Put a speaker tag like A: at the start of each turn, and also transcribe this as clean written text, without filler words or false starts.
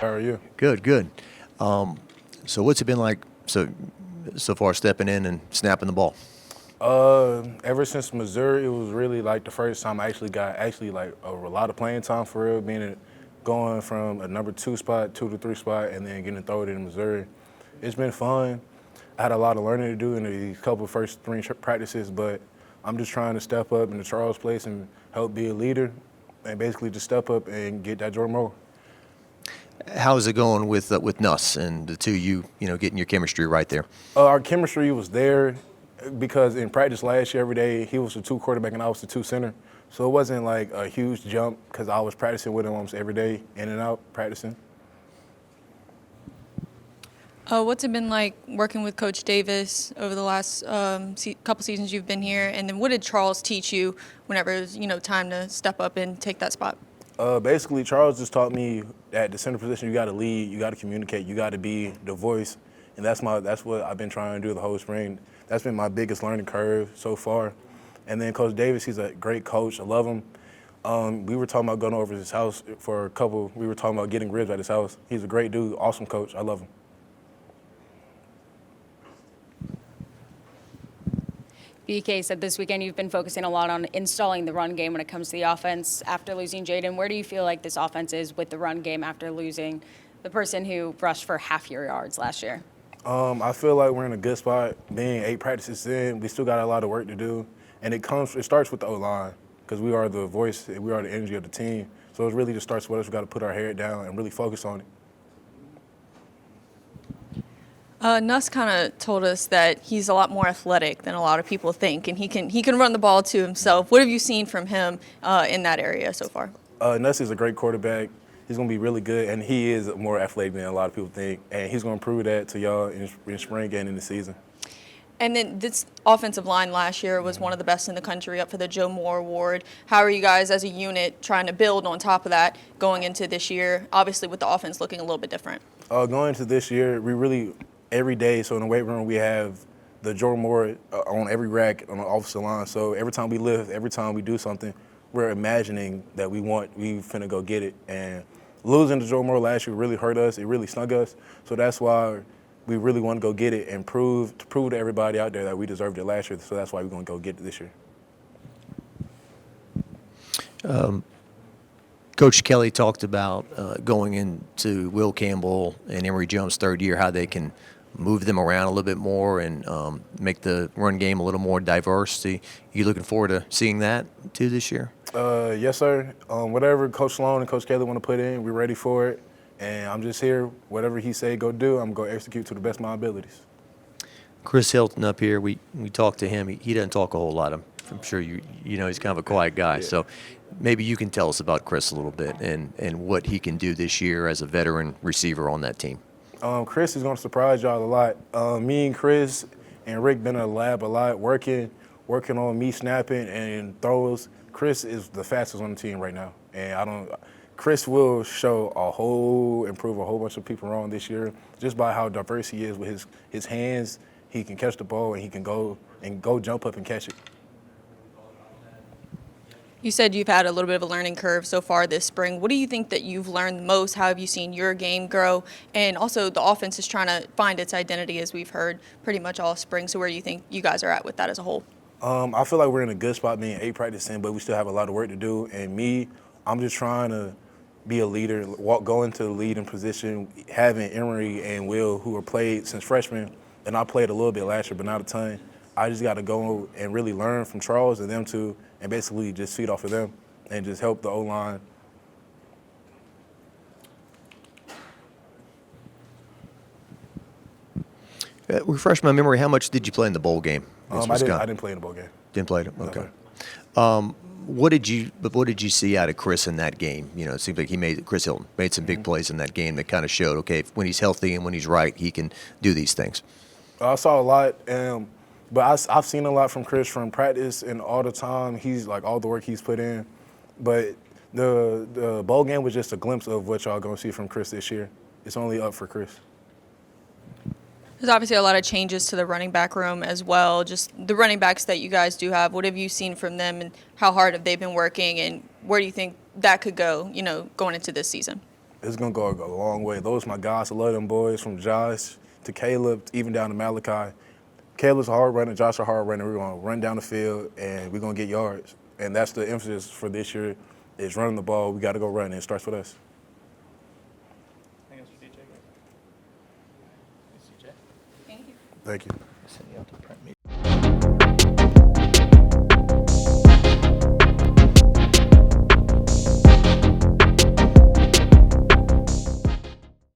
A: How are you?
B: Good, good. So what's it been like so far stepping in and snapping the ball?
A: Ever since Missouri, it was really like the first time I actually got like a lot of playing time for real, going from a number 2 spot, 2 to 3 spot, and then getting thrown in Missouri. It's been fun. I had a lot of learning to do in the couple first spring practices, but I'm just trying to step up in the Charles place and help be a leader, and basically just step up and get that Jordan Moore.
B: How's it going with Nuss and the two getting your chemistry right there?
A: Our chemistry was there because in practice last year, every day, he was the 2 quarterback and I was the 2 center. So it wasn't like a huge jump because I was practicing with him almost every day, in and out practicing.
C: What's it been like working with Coach Davis over the last couple seasons you've been here? And then what did Charles teach you whenever it was time to step up and take that spot?
A: Basically, Charles just taught me at the center position, you got to lead, you got to communicate, you got to be the voice, and that's what I've been trying to do the whole spring. That's been my biggest learning curve so far. And then Coach Davis, he's a great coach. I love him. We were talking about going over to his house for a couple. We were talking about getting ribs at his house. He's a great dude, awesome coach. I love him.
D: BK said this weekend you've been focusing a lot on installing the run game when it comes to the offense after losing Jaden. Where do you feel like this offense is with the run game after losing the person who rushed for half your yards last year?
A: I feel like we're in a good spot. Being 8 practices in, we still got a lot of work to do. And it starts with the O-line because we are the voice, we are the energy of the team. So it really just starts with us. We got to put our head down and really focus on it.
C: Nuss kind of told us that he's a lot more athletic than a lot of people think, and he can run the ball to himself. What have you seen from him in that area so far?
A: Nuss is a great quarterback. He's going to be really good, and he is more athletic than a lot of people think. And he's going to prove that to y'all in spring and in the season.
C: And then this offensive line last year was one of the best in the country, up for the Joe Moore Award. How are you guys as a unit trying to build on top of that going into this year, obviously with the offense looking a little bit different?
A: Going into this year, we really, every day, so in the weight room, we have the Jordan Moore on every rack on the offensive line. So every time we lift, every time we do something, we're imagining that we finna go get it. And losing to Jordan Moore last year really hurt us. It really stung us. So that's why we really want to go get it and prove to everybody out there that we deserved it last year. So that's why we're going to go get it this year.
B: Coach Kelly talked about going into Will Campbell and Emory Jones' third year, how they can move them around a little bit more and make the run game a little more diverse. You looking forward to seeing that too this year?
A: Yes, sir. Whatever Coach Sloan and Coach Kelly want to put in, we're ready for it. And I'm just here. Whatever he say go do, I'm going to execute to the best of my abilities.
B: Chris Hilton up here, we talked to him. He doesn't talk a whole lot. I'm sure you know he's kind of a quiet guy. Yeah. So maybe you can tell us about Chris a little bit and what he can do this year as a veteran receiver on that team.
A: Chris is going to surprise y'all a lot. Me and Chris and Rick been in the lab a lot, working on me snapping and throws. Chris is the fastest on the team right now, and Chris will improve a whole bunch of people wrong this year just by how diverse he is with his hands. He can catch the ball and he can go jump up and catch it.
C: You said you've had a little bit of a learning curve so far this spring. What do you think that you've learned most? How have you seen your game grow? And also the offense is trying to find its identity, as we've heard pretty much all spring. So where do you think you guys are at with that as a whole?
A: I feel like we're in a good spot being 8 practices in, but we still have a lot of work to do. And I'm just trying to be a leader, go into the leading position, having Emory and Will, who are played since freshmen, and I played a little bit last year, but not a ton. I just got to go and really learn from Charles and them two, and basically just feed off of them and just help the O-line.
B: Refresh my memory, how much did you play in the bowl game?
A: I didn't play in the bowl game.
B: Didn't play it? Okay. No. What did you see out of Chris in that game? You know, it seems like Chris Hilton made some big plays in that game that kind of showed, okay, when he's healthy and when he's right, he can do these things.
A: I saw a lot, but I've seen a lot from Chris from practice and all the time. He's like all the work he's put in. But the bowl game was just a glimpse of what y'all gonna see from Chris this year. It's only up for Chris.
C: There's obviously a lot of changes to the running back room as well. Just the running backs that you guys do have, what have you seen from them and how hard have they been working and where do you think that could go, going into this season?
A: it's gonna go a long way. Those my guys. I love them boys, from Josh to Caleb, even down to Malachi. Caleb's a hard runner, Josh a hard runner. We're gonna run down the field and we're gonna get yards. And that's the emphasis for this year, is running the ball. We got to go run, and it starts with us.
E: Anything else for DJ?
C: Thank you.
A: Thank you.